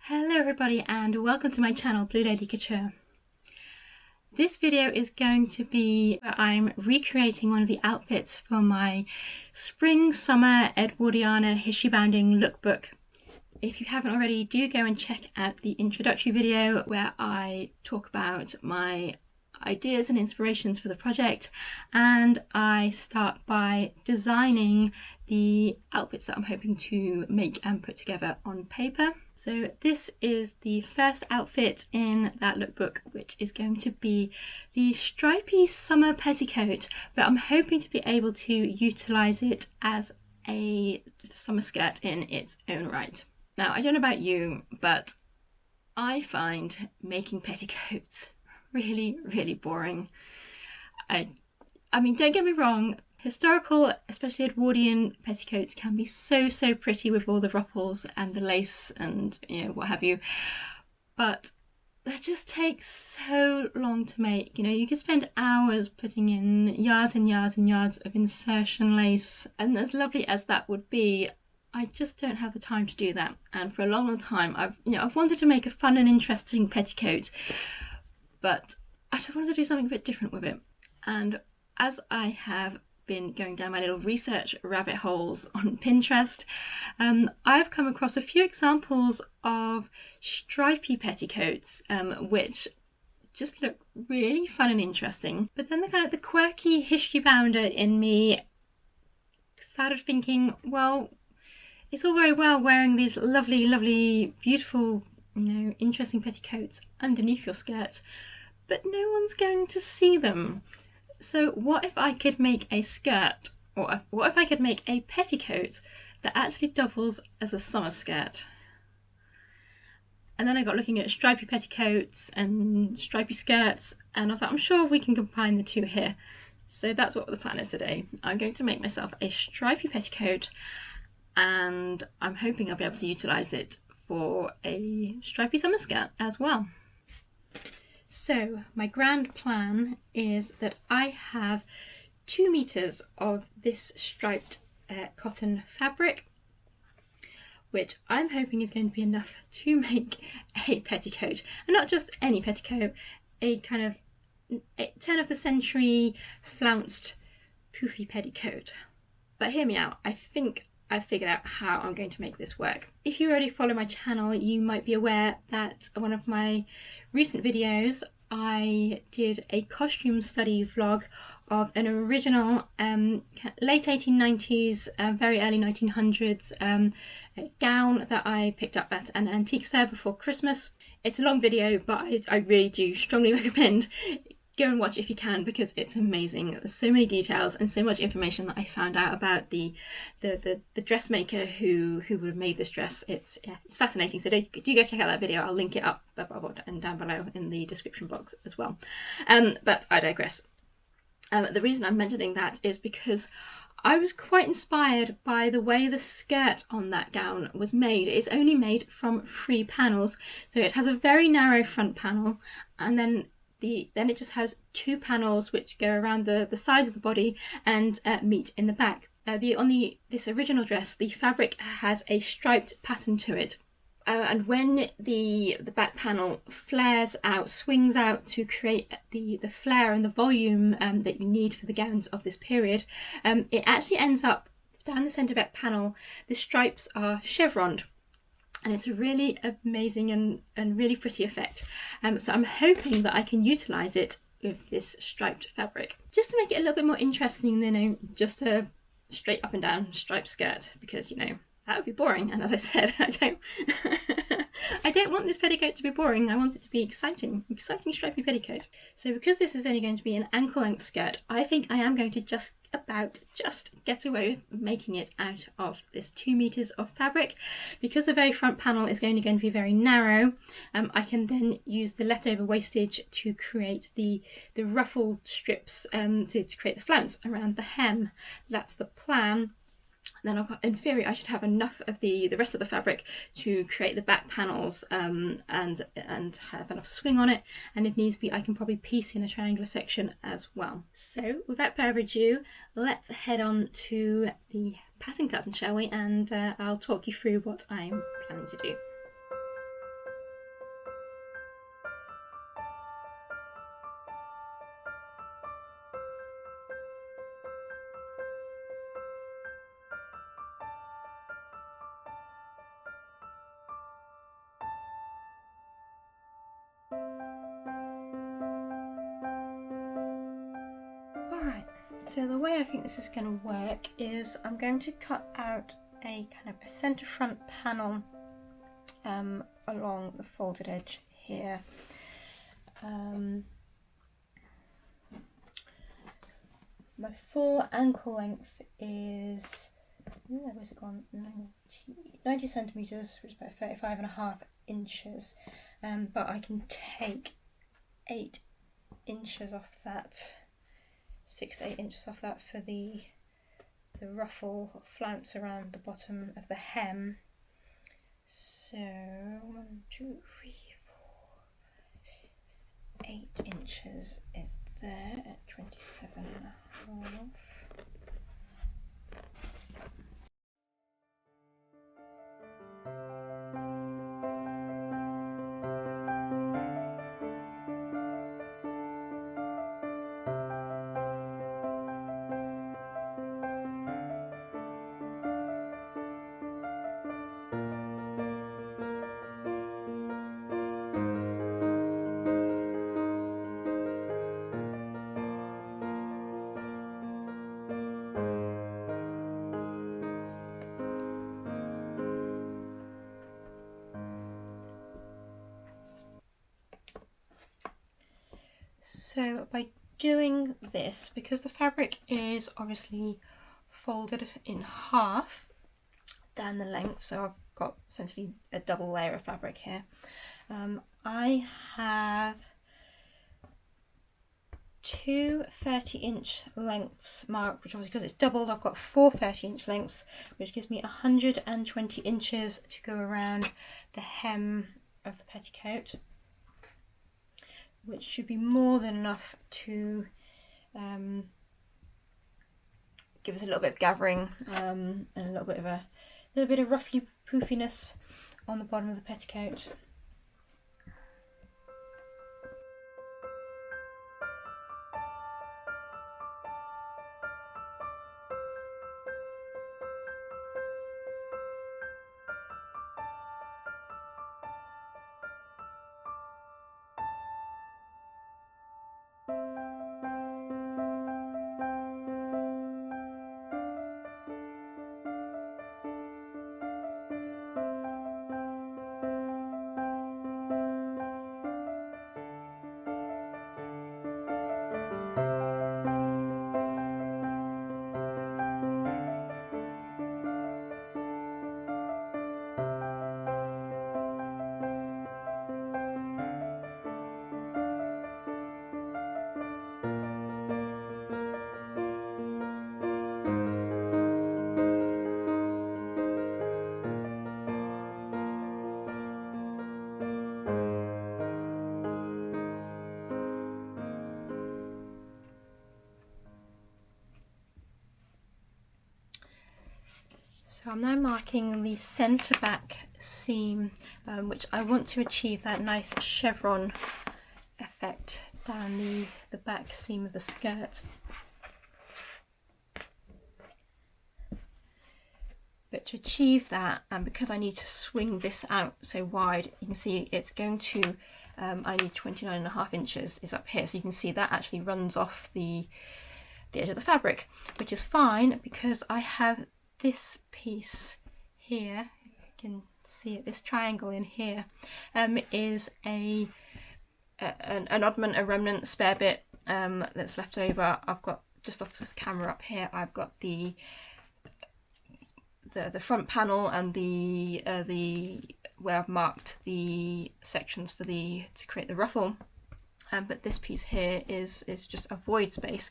Hello everybody and welcome to my channel Blue Lady Couture. This video is going to be where I'm recreating one of the outfits for my spring summer Edwardiana Historybounding lookbook. If you haven't already, do go and check out the introductory video where I talk about my ideas and inspirations for the project, and I start by designing the outfits that I'm hoping to make and put together on paper. So this is the first outfit in that lookbook, which is going to be the stripy summer petticoat, but I'm hoping to be able to utilize it as just a summer skirt in its own right. Now, I don't know about you, but I find making petticoats really boring. I mean, don't get me wrong, historical, especially Edwardian petticoats can be so pretty with all the ruffles and the lace and, you know, what have you, but that just takes so long to make. You know, you can spend hours putting in yards and yards and yards of insertion lace, and as lovely as that would be, I just don't have the time to do that. And for a long time I've wanted to make a fun and interesting petticoat, but I just wanted to do something a bit different with it. And as I have been going down my little research rabbit holes on Pinterest, I've come across a few examples of stripy petticoats, which just look really fun and interesting. But then the quirky history bounder in me started thinking, well, it's all very well wearing these lovely, beautiful, you know, interesting petticoats underneath your skirts, but no one's going to see them. So what if I could make a skirt, or what if I could make a petticoat that actually doubles as a summer skirt? And then I got looking at stripy petticoats and stripy skirts, and I was like, I'm sure we can combine the two here. So that's what the plan is today. I'm going to make myself a stripy petticoat, and I'm hoping I'll be able to utilize it for a stripy summer skirt as well. So my grand plan is that I have 2 meters of this striped cotton fabric, which I'm hoping is going to be enough to make a petticoat, and not just any petticoat, a kind of turn of the century flounced poofy petticoat. But hear me out, I think I've figured out how I'm going to make this work. If you already follow my channel, you might be aware that one of my recent videos I did a costume study vlog of an original late 1890s, very early 1900s gown that I picked up at an antiques fair before Christmas. It's a long video, but I really do strongly recommend go and watch if you can, because it's amazing. There's so many details and so much information that I found out about the dressmaker who would have made this dress. It's fascinating. So do go check out that video. I'll link it up above and down below in the description box as well. But I digress. The reason I'm mentioning that is because I was quite inspired by the way the skirt on that gown was made. It's only made from 3 panels, so it has a very narrow front panel, and then it just has 2 panels which go around the sides of the body and meet in the back. This original dress, the fabric has a striped pattern to it. And when the back panel flares out, swings out to create the flare and the volume that you need for the gowns of this period, it actually ends up down the centre back panel, the stripes are chevroned. And it's a really amazing and really pretty effect. So I'm hoping that I can utilise it with this striped fabric, just to make it a little bit more interesting than, you know, just a straight up and down striped skirt, because, you know, that would be boring. And as I said, I don't want this petticoat to be boring. I want it to be exciting stripy petticoat. So because this is only going to be an ankle length skirt, I think I am going to just get away with making it out of this 2 meters of fabric. Because the very front panel is going to be very narrow, I can then use the leftover wastage to create the ruffled strips to create the flounce around the hem. That's the plan. Then in theory I should have enough of the rest of the fabric to create the back panels and have enough swing on it, and if needs be I can probably piece in a triangular section as well. So without further ado, let's head on to the pattern curtain, shall we, and I'll talk you through what I'm planning to do. So the way I think this is going to work is I'm going to cut out a kind of a centre front panel along the folded edge here. My full ankle length is, where's it gone? 90 centimetres, which is about 35.5 inches. But I can take 8 inches off that, 6 to 8 inches off that for the ruffle flounce around the bottom of the hem. So 1, 2, 3, 4, 8 inches is there at 27.5. So by doing this, because the fabric is obviously folded in half down the length, so I've got essentially a double layer of fabric here, I have 2 30-inch lengths marked, which obviously because it's doubled, I've got 4 30-inch lengths, which gives me 120 inches to go around the hem of the petticoat, which should be more than enough to give us a little bit of gathering and a little bit of ruffly poofiness on the bottom of the petticoat. So I'm now marking the centre back seam, which I want to achieve that nice chevron effect down the back seam of the skirt. But to achieve that, and because I need to swing this out so wide, you can see it's going to, I need 29.5 inches is up here, so you can see that actually runs off the edge of the fabric, which is fine because I have this piece here, if you can see it, this triangle in here, is an oddment, a remnant spare bit that's left over. I've got, just off the camera up here, I've got the front panel and the where I've marked the sections for to create the ruffle. But this piece here is just a void space,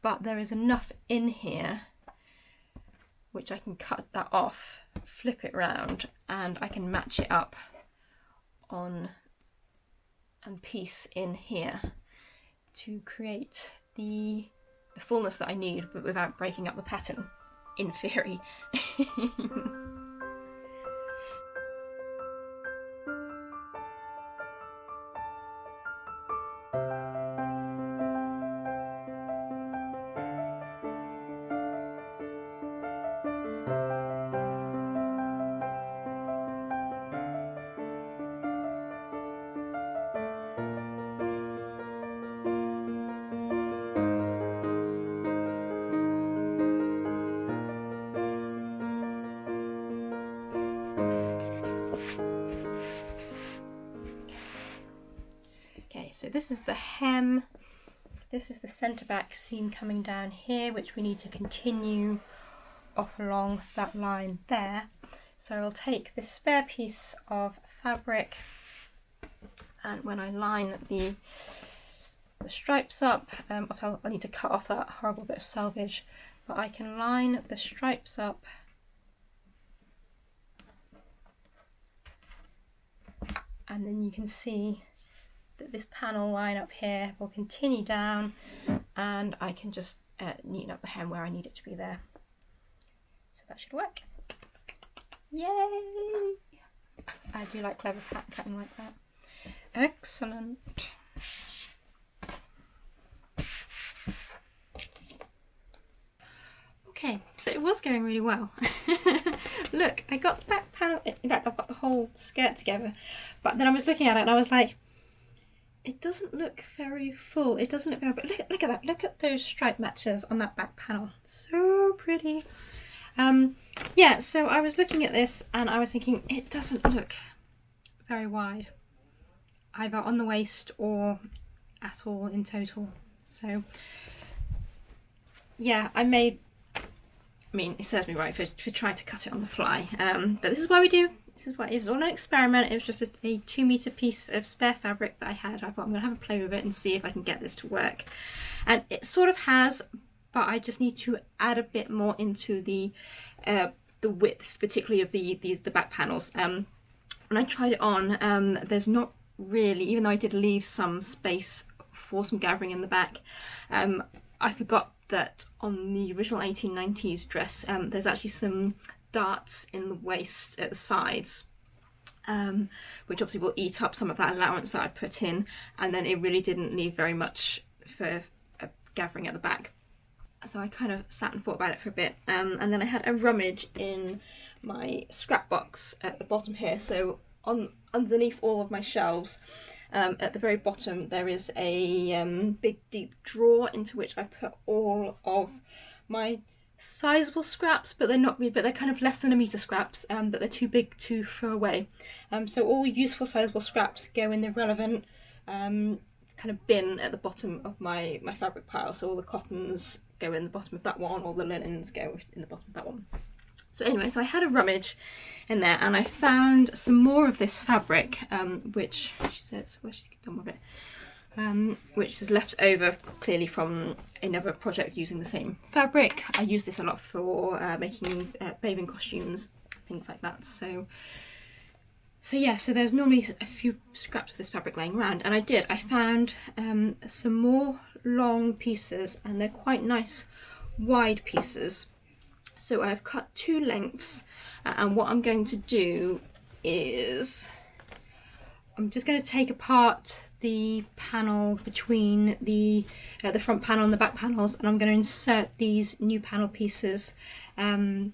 but there is enough in here which I can cut that off, flip it round, and I can match it up on and piece in here to create the fullness that I need, but without breaking up the pattern, in theory. So this is the hem, this is the centre back seam coming down here, which we need to continue off along that line there. So I'll take this spare piece of fabric, and when I line the stripes up, I need to cut off that horrible bit of selvage, but I can line the stripes up and then you can see that this panel line up here will continue down, and I can just neaten up the hem where I need it to be there. So that should work. Yay! I do like clever pattern cutting like that. Excellent. Okay, so it was going really well. Look, I got the back panel, in fact I've got the whole skirt together, but then I was looking at it and I was like, it doesn't look very full, it doesn't look very, but look at that, look at those stripe matches on that back panel, so pretty. Yeah, so I was looking at this and I was thinking it doesn't look very wide, either on the waist or at all in total. So yeah, I mean, it serves me right for trying to cut it on the fly, but this is what we do. This is what it was all an experiment. It was just a 2 meter piece of spare fabric that I had. I thought I'm gonna have a play with it and see if I can get this to work, and it sort of has, but I just need to add a bit more into the width, particularly of the back panels. When I tried it on, there's not really, even though I did leave some space for some gathering in the back, I forgot that on the original 1890s dress, there's actually some darts in the waist at the sides, which obviously will eat up some of that allowance that I put in, and then it really didn't leave very much for gathering at the back. So I kind of sat and thought about it for a bit, and then I had a rummage in my scrap box at the bottom here. So underneath all of my shelves, at the very bottom, there is a big deep drawer into which I put all of my sizable scraps, but they're not really, but they're kind of less than a metre scraps, but they're too big to throw away. So all useful sizable scraps go in the relevant kind of bin at the bottom of my fabric pile. So all the cottons go in the bottom of that one, all the linens go in the bottom of that one. So anyway, so I had a rummage in there and I found some more of this fabric, which she says, where's she done with it? Which is left over clearly from another project using the same fabric. I use this a lot for making bathing costumes, things like that. So yeah, so there's normally a few scraps of this fabric laying around, and I found some more long pieces, and they're quite nice wide pieces. So I've cut 2 lengths, and what I'm going to do is I'm just going to take apart the panel between the front panel and the back panels, and I'm going to insert these new panel pieces in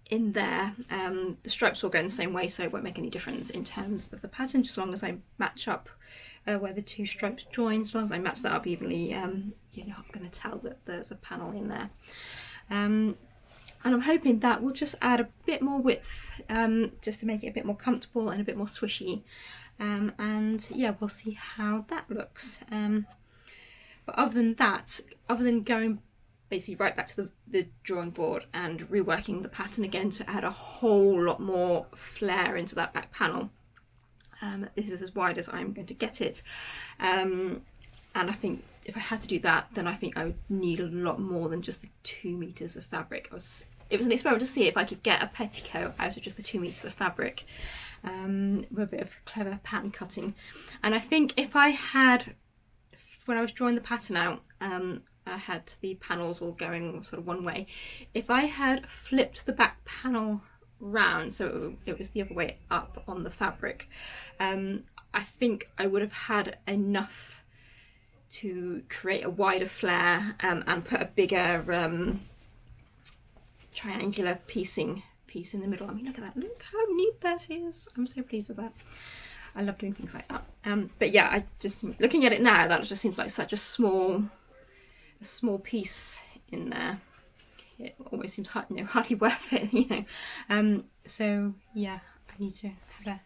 there. The stripes will go in the same way, so it won't make any difference in terms of the pattern, just as long as I match up where the 2 stripes join. As long as I match that up evenly, you're not going to tell that there's a panel in there. And I'm hoping that will just add a bit more width, just to make it a bit more comfortable and a bit more swishy. And yeah, we'll see how that looks. But other than that, other than going basically right back to the drawing board and reworking the pattern again to add a whole lot more flair into that back panel, this is as wide as I'm going to get it. And I think if I had to do that, then I think I would need a lot more than just the 2 meters of fabric. It was an experiment to see if I could get a petticoat out of just the 2 meters of fabric, with a bit of clever pattern cutting. And I think if I had, when I was drawing the pattern out, I had the panels all going sort of one way. If I had flipped the back panel round, so it was the other way up on the fabric, I think I would have had enough to create a wider flare, and put a bigger triangular piece in the middle. I mean, look at that, look how neat that is. I'm so pleased with that. I love doing things like that. But yeah, I just, looking at it now, that just seems like such a small piece in there. It almost seems hardly worth it, you know. So yeah, I need to have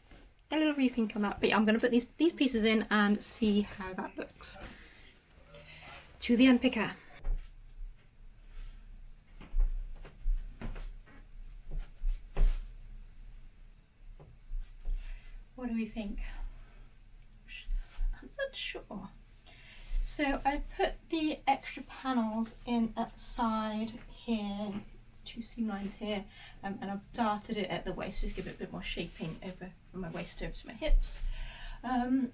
a little reefing come out. But yeah, I'm going to put these pieces in and see how that looks. To the unpicker. What do we think? I'm not sure. So I put the extra panels in at the side here, two seam lines here, and I've darted it at the waist just to give it a bit more shaping over from my waist over to my hips. And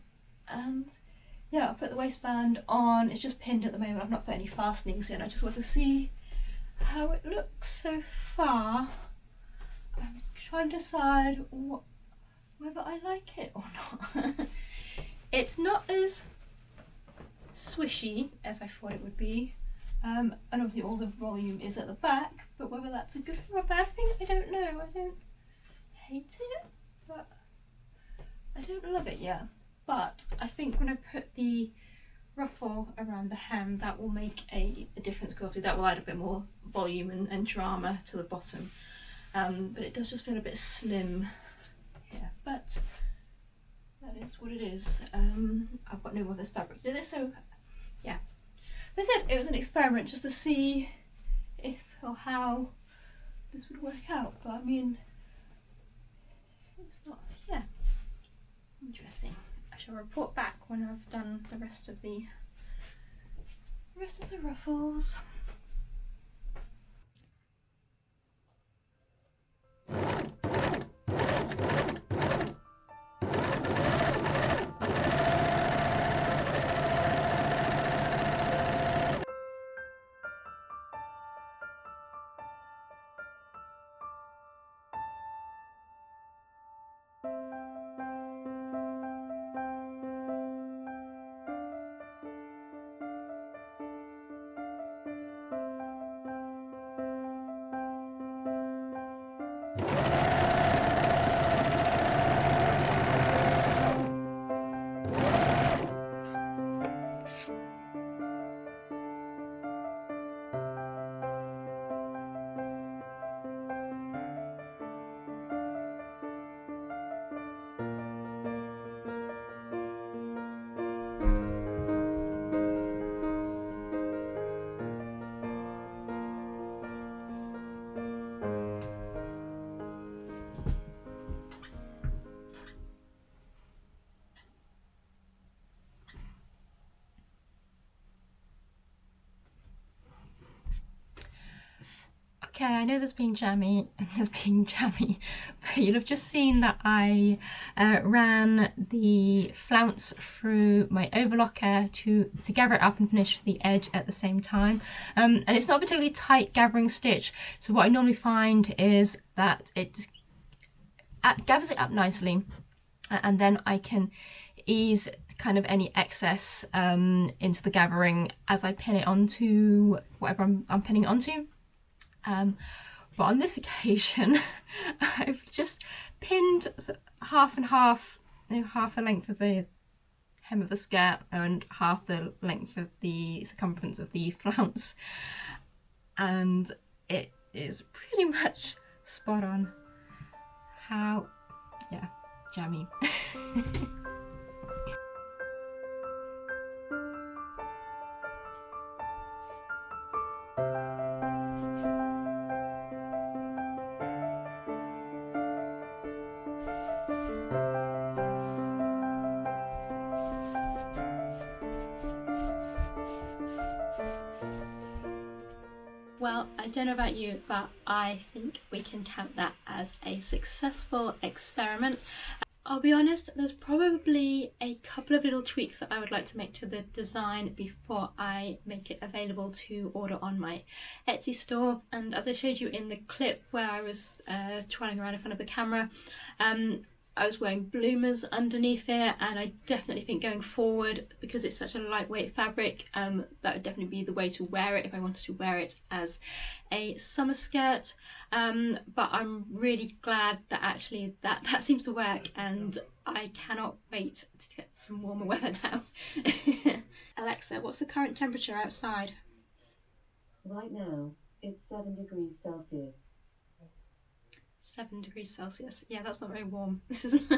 yeah, I'll put the waistband on. It's just pinned at the moment. I've not put any fastenings in. I just want to see how it looks so far. I'm trying to decide whether I like it or not. It's not as swishy as I thought it would be, and obviously all the volume is at the back, but whether that's a good or a bad thing, I don't know. I don't hate it, but I don't love it yet. But I think when I put the ruffle around the hem, that will make a difference, because that will add a bit more volume and drama to the bottom, but it does just feel a bit slim here, but that is what it is. I've got no more of this fabric to do this, so yeah. As I said, it was an experiment just to see if or how this would work out, but I mean, it's not, yeah, interesting. I shall report back when I've done the rest of the ruffles. Okay, I know there's been jammy and there's been jammy, but you'll have just seen that I ran the flounce through my overlocker to gather it up and finish the edge at the same time. And it's not a particularly tight gathering stitch, so what I normally find is that it just gathers it up nicely, and then I can ease kind of any excess into the gathering as I pin it onto whatever I'm pinning it onto. But on this occasion, I've just pinned half and half, half the length of the hem of the skirt and half the length of the circumference of the flounce, and it is pretty much spot on. How, yeah, jammy. Well, I don't know about you, but I think we can count that as a successful experiment. I'll be honest, there's probably a couple of little tweaks that I would like to make to the design before I make it available to order on my Etsy store. And as I showed you in the clip where I was twirling around in front of the camera, I was wearing bloomers underneath it, and I definitely think going forward, because it's such a lightweight fabric, that would definitely be the way to wear it if I wanted to wear it as a summer skirt. But I'm really glad that actually that seems to work, and I cannot wait to get some warmer weather now. Alexa, what's the current temperature outside? Right now, it's 7 degrees Celsius. 7 degrees Celsius. Yeah, that's not very warm. This isn't.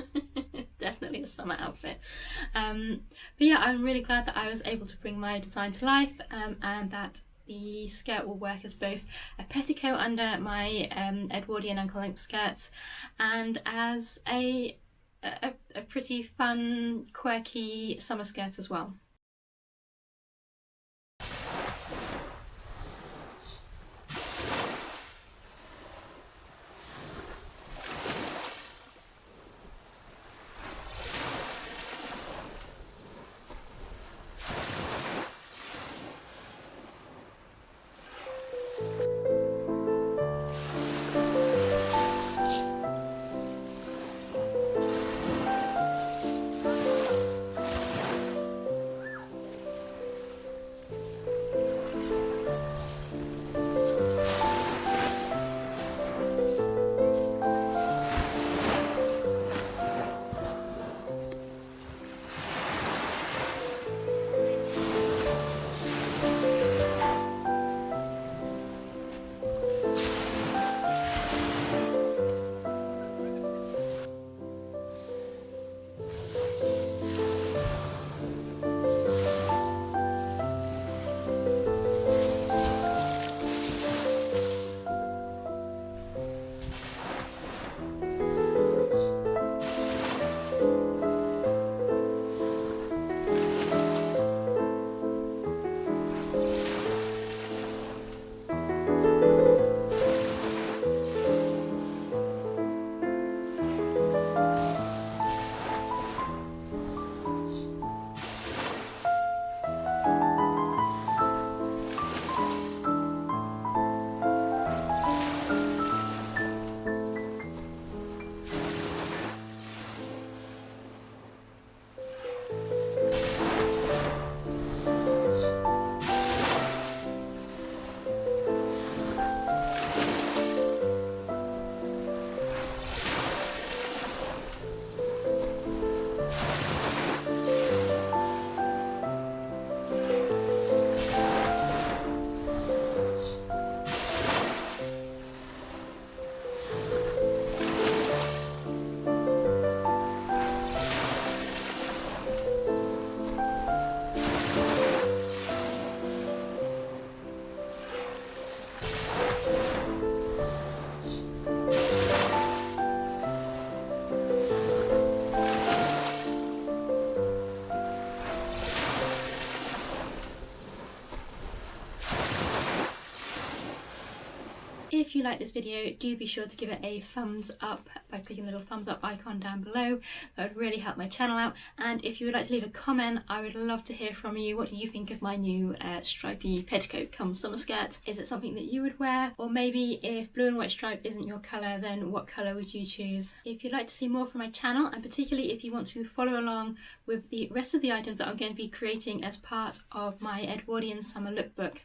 definitely a summer outfit. But yeah, I'm really glad that I was able to bring my design to life, and that the skirt will work as both a petticoat under my Edwardian ankle-length skirts and as a pretty fun, quirky summer skirt as well. If you like this video, do be sure to give it a thumbs up by clicking the little thumbs up icon down below. That would really help my channel out. And if you would like to leave a comment, I would love to hear from you. What do you think of my new stripy petticoat come summer skirt? Is it something that you would wear? Or maybe if blue and white stripe isn't your colour, then what colour would you choose? If you'd like to see more from my channel, and particularly if you want to follow along with the rest of the items that I'm going to be creating as part of my Edwardian summer lookbook,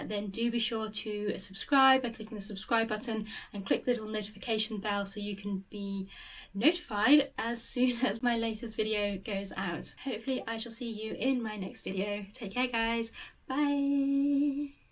then do be sure to subscribe by clicking the subscribe button and click the little notification bell so you can be notified as soon as my latest video goes out. Hopefully I shall see you in my next video. Take care guys, bye!